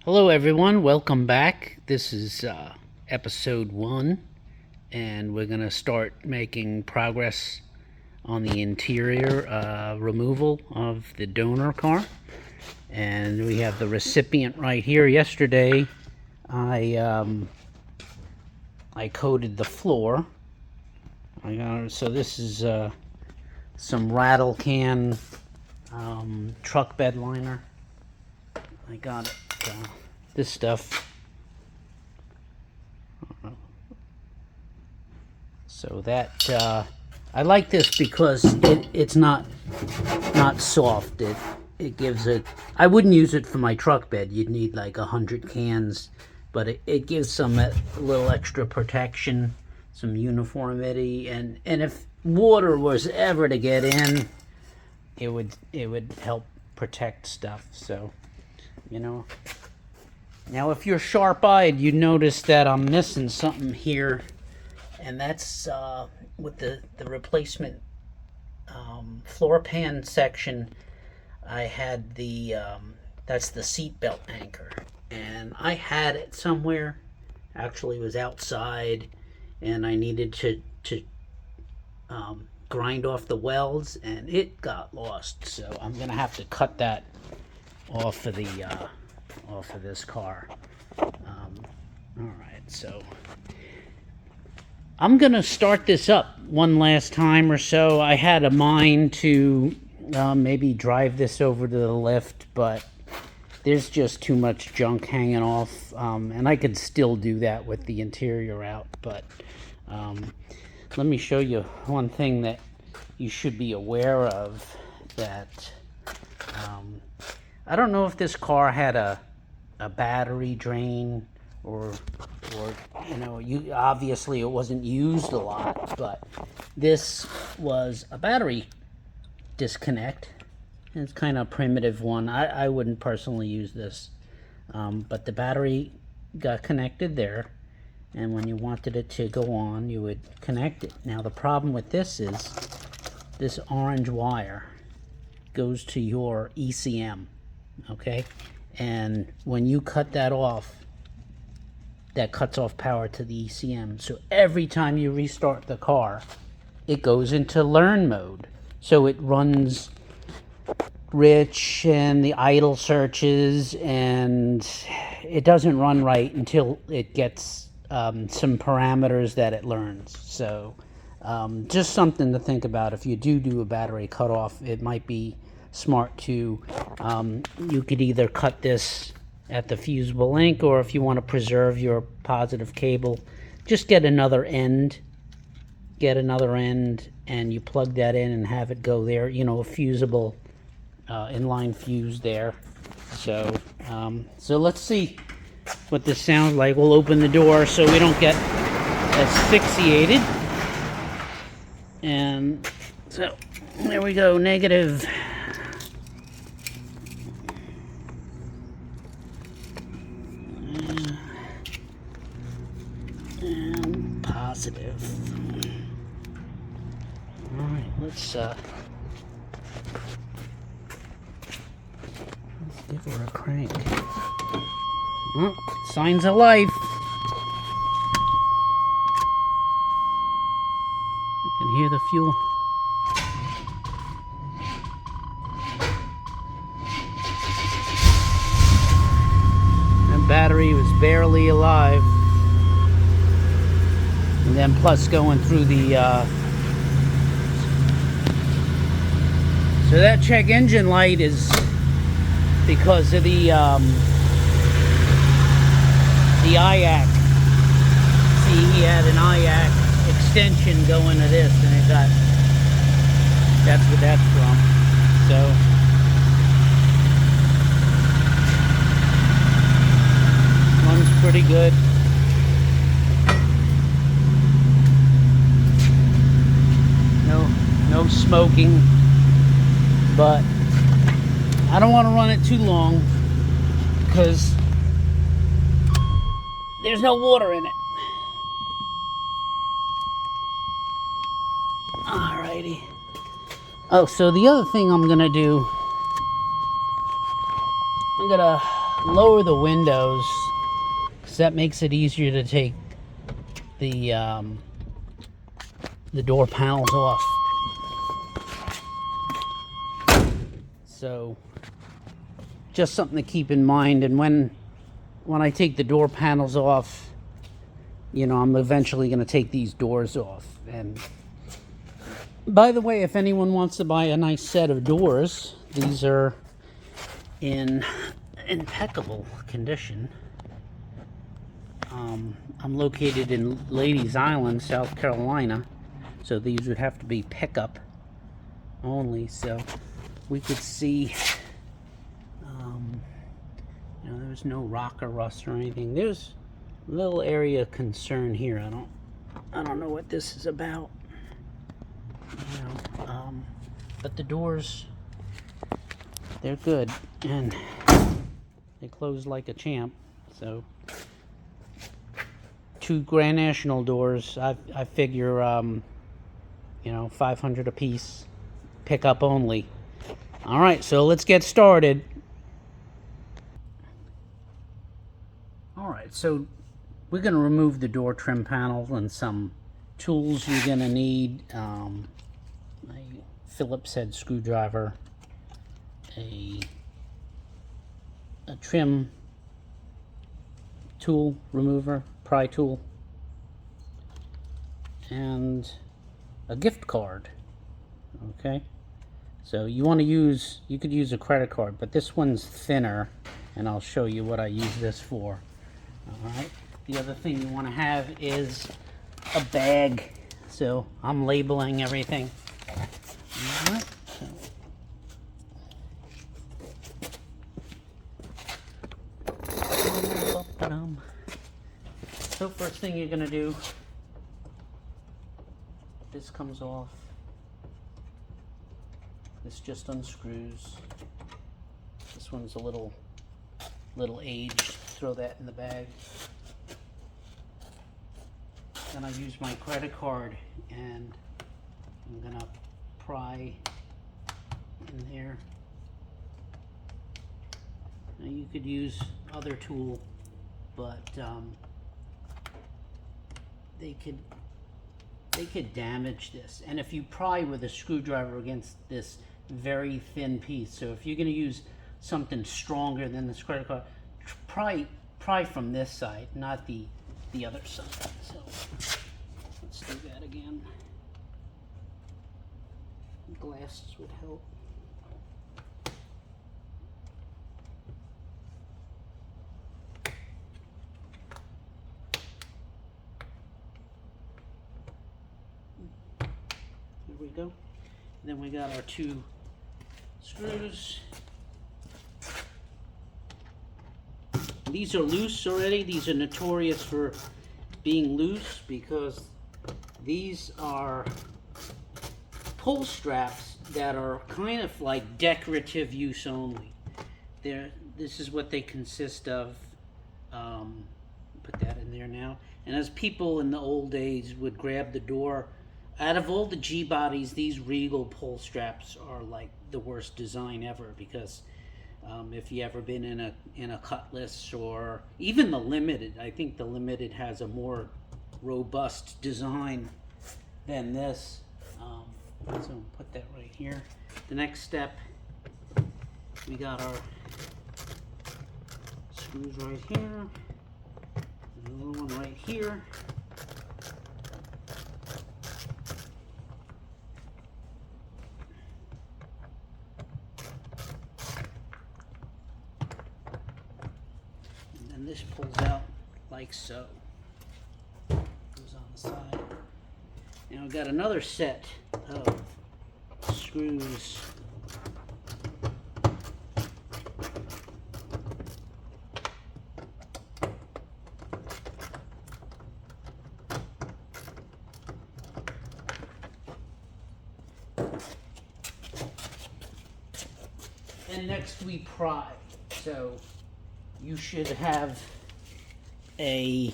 Hello, everyone. Welcome back. This is episode 1, and we're going to start making progress on the interior removal of the donor car. And we have the recipient right here. Yesterday, I coated the floor. So this is some rattle can truck bed liner. I got it. This stuff. So that I like this because it's not soft. It gives it. I wouldn't use it for my truck bed. You'd need like 100 cans, but it gives some a little extra protection, some uniformity, and if water was ever to get in, it would help protect stuff. So, you know. Now, if you're sharp-eyed, you notice that I'm missing something here, and that's with the replacement floor pan section. I had the that's the seat belt anchor, and I had it somewhere. Actually, it was outside, and I needed to grind off the welds, and it got lost. So I'm gonna have to cut that off of the off of this car. Alright, so I'm gonna start this up one last time or so. I had a mind to maybe drive this over to the lift, but there's just too much junk hanging off, and I could still do that with the interior out, but let me show you one thing that you should be aware of. That I don't know if this car had a battery drain or you obviously it wasn't used a lot, but this was a battery disconnect. It's kind of a primitive one. I wouldn't personally use this, but the battery got connected there, and when you wanted it to go on, you would connect it. Now the problem with this is this orange wire goes to your ECM, okay? And when you cut that off, that cuts off power to the ECM. So every time you restart the car, it goes into learn mode. So it runs rich and the idle searches, and it doesn't run right until it gets some parameters that it learns. So just something to think about. If you do a battery cutoff, it might be smart to you could either cut this at the fusible link, or if you want to preserve your positive cable, just get another end and you plug that in and have it go there, a fusible inline fuse there. So let's see what this sounds like. We'll open the door so we don't get asphyxiated, and so there we go. Negative. And positive. All right, let's give her a crank. Oh, signs of life. You can hear the fuel. That battery was barely alive. And then plus going through the so that check engine light is because of the IAC. See, he had an IAC extension going to this, and it got, that's what that's from. So runs pretty good. No smoking, but I don't want to run it too long because there's no water in it. Alrighty. Oh, so the other thing I'm gonna do, I'm gonna lower the windows because that makes it easier to take the door panels off. So just something to keep in mind. And when I take the door panels off, you know, I'm eventually going to take these doors off. And by the way, if anyone wants to buy a nice set of doors, these are in impeccable condition. I'm located in Ladies Island, South Carolina, so these would have to be pickup only. So we could see, you know, there's no rock or rust or anything. There's a little area of concern here. I don't know what this is about. You know, but the doors, they're good and they close like a champ. So 2 Grand National doors, I figure, you know, $500 a piece, pickup only. All right, so let's get started. All right, so we're going to remove the door trim panel and some tools you're going to need. A Phillips head screwdriver, a trim tool remover, pry tool, and a gift card. Okay, so you want to use, you could use a credit card, but this one's thinner, and I'll show you what I use this for. All right, the other thing you want to have is a bag, so I'm labeling everything. All right, so first thing you're gonna do, this comes off. This just unscrews. This one's a little aged. Throw that in the bag. Then I use my credit card and I'm gonna pry in there. Now you could use other tool, but they could damage this. And if you pry with a screwdriver against this very thin piece, so if you're going to use something stronger than this credit card, pry from this side, not the other side. So let's do that again. Glasses would help. There we go. And then we got our 2 screws. These are loose already. These are notorious for being loose because these are pull straps that are kind of like decorative use only. This is what they consist of. Put that in there now. And as people in the old days would grab the door, out of all the G bodies, these Regal pull straps are like the worst design ever, because if you ever been in a Cutlass or even the Limited, I think the Limited has a more robust design than this. So put that right here. The next step, we got our screws right here, and another one right here. And this pulls out like so. Goes on the side. Now I've got another set of screws. And next we pry. So you should have a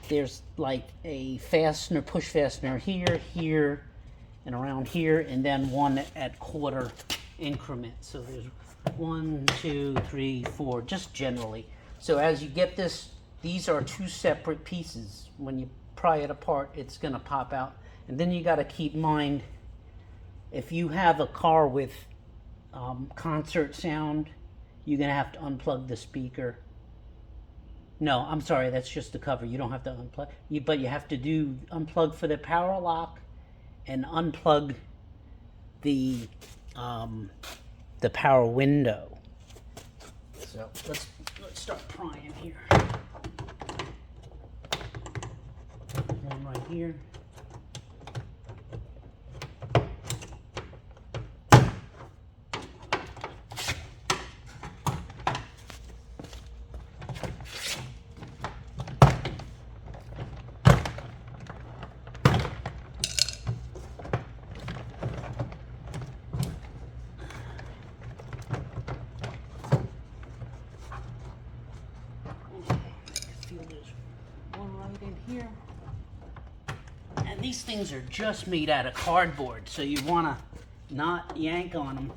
there's like a fastener, push fastener here, here, and around here, and then one at quarter increments. So there's 1, 2, 3, 4, just generally. So as you get this, these are two separate pieces. When you pry it apart, it's going to pop out. And then you got to keep in mind, if you have a car with concert sound, you're going to have to unplug the speaker. No, I'm sorry, that's just the cover. You don't have to unplug, but you have to unplug for the power lock and unplug the power window. So let's start prying here. One right here. Here, and these things are just made out of cardboard, so you want to not yank on them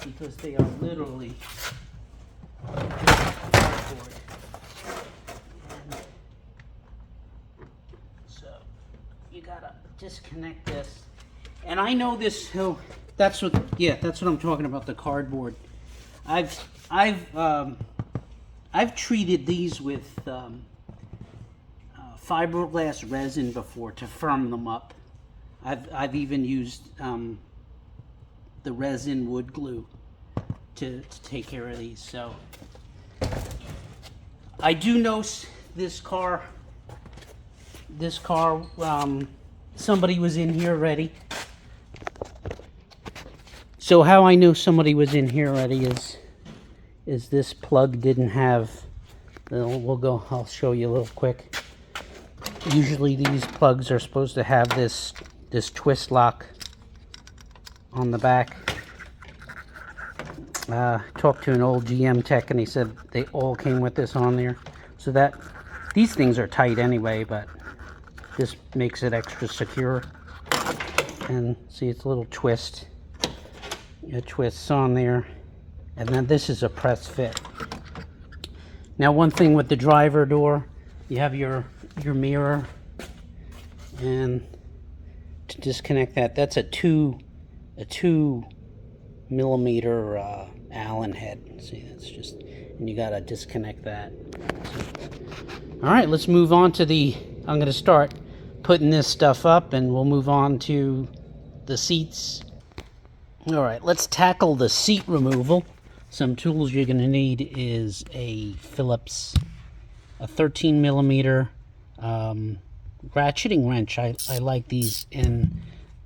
because they are literally just cardboard. And so you gotta disconnect this, and I know this. That's what I'm talking about. The cardboard. I've treated these with fiberglass resin before to firm them up. I've even used the resin wood glue to take care of these. So I do know this car. Somebody was in here already. So how I know somebody was in here already is this plug didn't have. I'll show you a little quick. Usually these plugs are supposed to have this twist lock on the back. Talked to an old GM tech and he said they all came with this on there. So these things are tight anyway, but this makes it extra secure. And see, it's a little twist. It twists on there. And then this is a press fit. Now one thing with the driver door, you have your mirror, and to disconnect that's a 2 millimeter Allen head. See, that's just, and you gotta disconnect that. All right, let's move on to I'm gonna start putting this stuff up, and we'll move on to the seats. All right, let's tackle the seat removal. Some tools you're gonna need is a Phillips, a 13 millimeter ratcheting wrench. I like these, and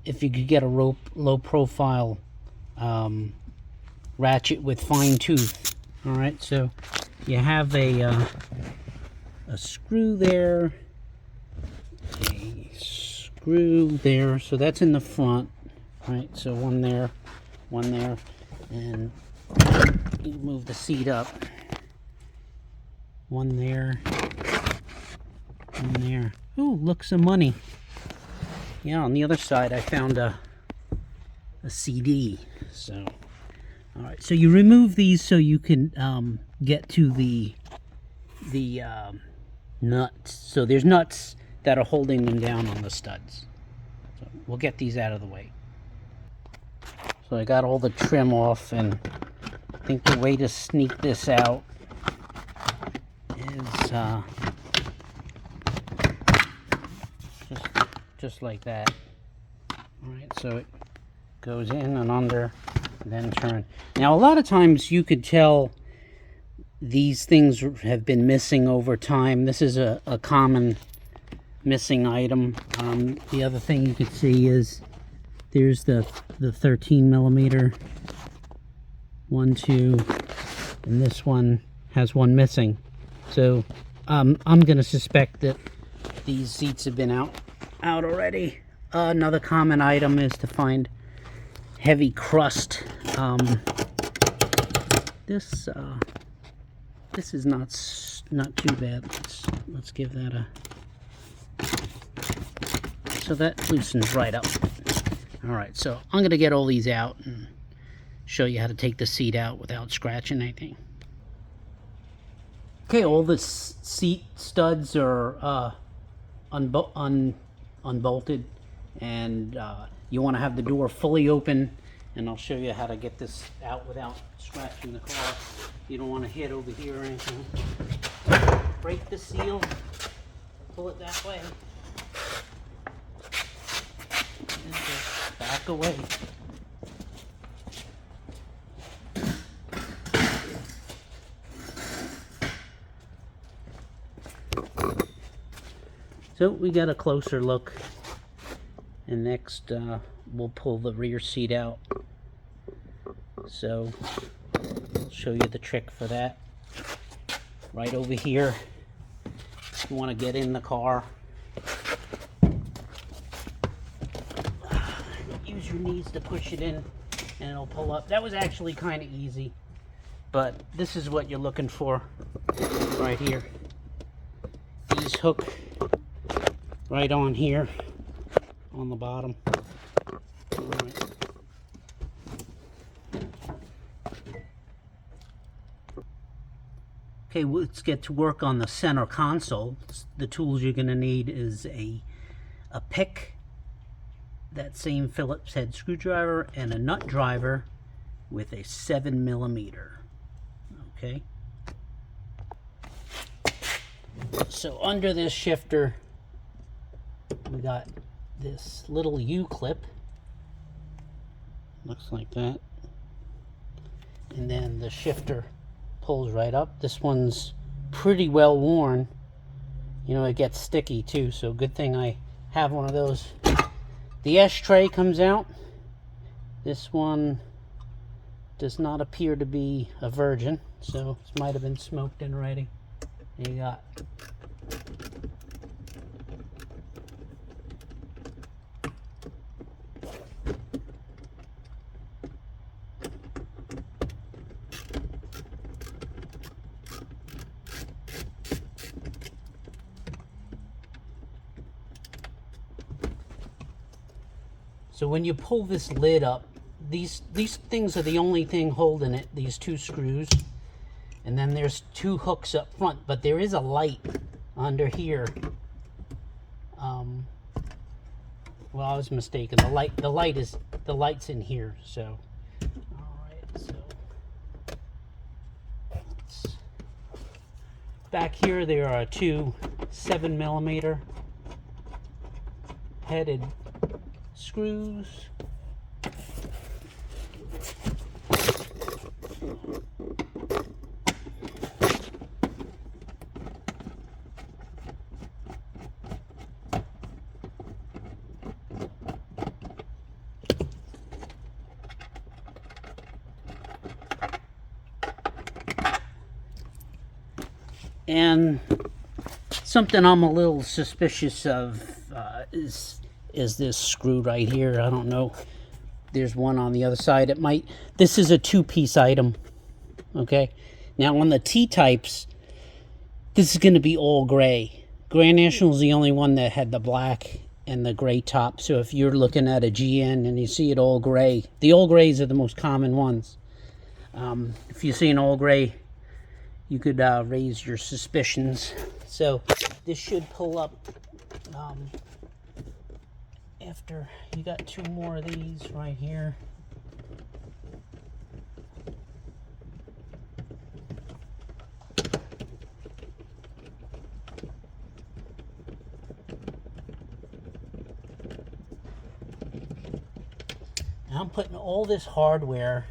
if you could get a low profile ratchet with fine tooth. All right, so you have a screw there, a screw there, so that's in the front. Right, so one there, and you move the seat up. One there. Oh, look, some money. Yeah, on the other side I found a CD. So, all right. So you remove these so you can get to the nuts. So there's nuts that are holding them down on the studs. So we'll get these out of the way. So I got all the trim off, and I think the way to sneak this out is just like that. All right, so it goes in and under, and then turn. Now, a lot of times you could tell these things have been missing over time. This is a common missing item. The other thing you could see is there's the 13 millimeter. 1, 2, and this one has one missing. So I'm going to suspect that these seats have been out already. Another common item is to find heavy crust. This is not too bad. Let's give that a. So that loosens right up. All right, so I'm going to get all these out and show you how to take the seat out without scratching anything. Okay, all the seat studs are unbolted, and you want to have the door fully open, and I'll show you how to get this out without scratching the car. You don't want to hit over here or anything. Break the seal, pull it that way, and just back away. So we got a closer look, and next we'll pull the rear seat out. So I'll show you the trick for that. Right over here, you want to get in the car. Use your knees to push it in, and it'll pull up. That was actually kind of easy, but this is what you're looking for right here. These hook right on here on the bottom. Right. Okay, let's get to work on the center console. The tools you're going to need is a pick, that same Phillips head screwdriver, and a nut driver with a 7mm. Okay. So under this shifter, we got this little U-clip, looks like that, and then the shifter pulls right up. This one's pretty well worn. You know, it gets sticky too, so good thing I have one of those. The ashtray comes out. This one does not appear to be a virgin, so this might have been smoked in already. You got so when you pull this lid up, these things are the only thing holding it, these two screws. And then there's two hooks up front, but there is a light under here. Well, I was mistaken. The light's in here. So, all right. So, back here there are two 7mm headed screws. And something I'm a little suspicious of is this screw right here. I don't know. There's one on the other side. This is a two-piece item. Okay. Now on the T-types, this is going to be all gray. Grand National is the only one that had the black and the gray top. So if you're looking at a GN and you see it all gray, the all grays are the most common ones. If you see an all gray, you could raise your suspicions. So this should pull up after you got two more of these right here. Now I'm putting all this hardware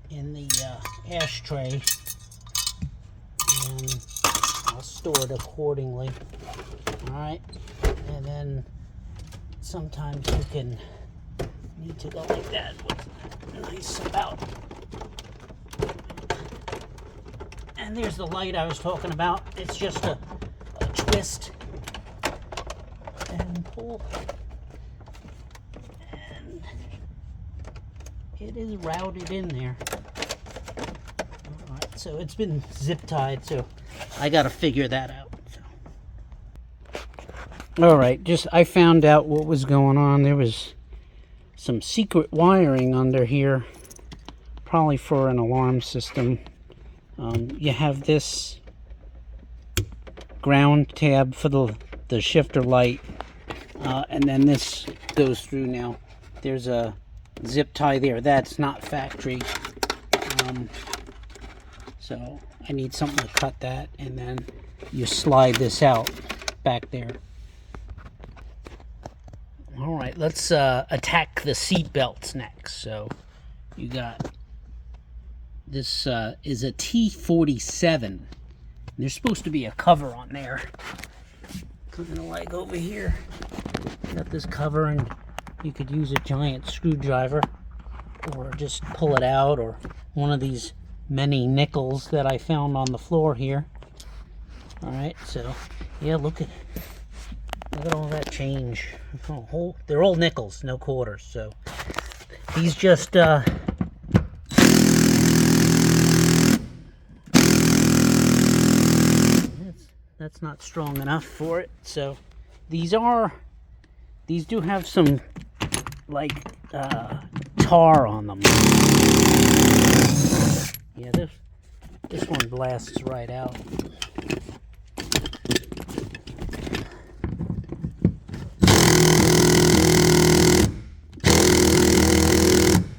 in the ashtray, and I'll store it accordingly. Alright, and then sometimes you can need to go like that. What's nice about, and there's the light I was talking about. It's just a twist and pull, and it is routed in there. Alright, so it's been zip tied, so I gotta figure that out. Alright, I found out what was going on. There was some secret wiring under here probably for an alarm system. You have this ground tab for the shifter light, and then this goes through. Now there's a zip tie there. That's not factory, so I need something to cut that, and then you slide this out back there. All right, let's attack the seat belts next. So you got this is a T47. There's supposed to be a cover on there. Kind of like over here. Got this cover, and you could use a giant screwdriver or just pull it out, or one of these many nickels that I found on the floor here. All right, so yeah, look at all that change. Oh, they're all nickels, no quarters. So these just that's not strong enough for it. So these do have some like tar on them. Yeah, this one blasts right out.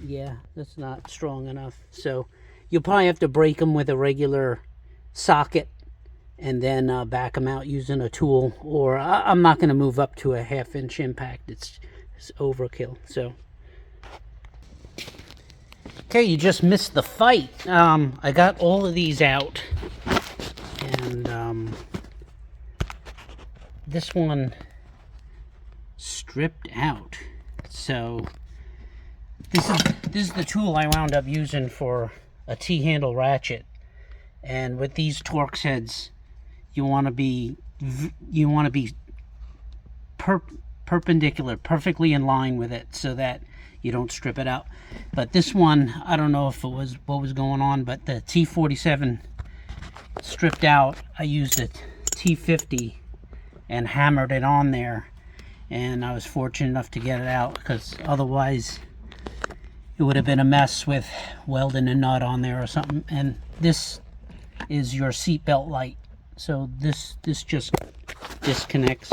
Yeah, that's not strong enough. So you'll probably have to break them with a regular socket and then back them out using a tool, or I'm not going to move up to a 1/2 inch impact. It's overkill. So okay, you just missed the fight. I got all of these out, and this one stripped out. So this is the tool I wound up using for a T-handle ratchet. And with these Torx heads, you want to be perpendicular, perfectly in line with it, so that you don't strip it out. But this one, I don't know if it was what was going on, but the T47 stripped out. I used a T50 and hammered it on there, and I was fortunate enough to get it out, because otherwise it would have been a mess with welding a nut on there or something. And this is your seatbelt light. So this just disconnects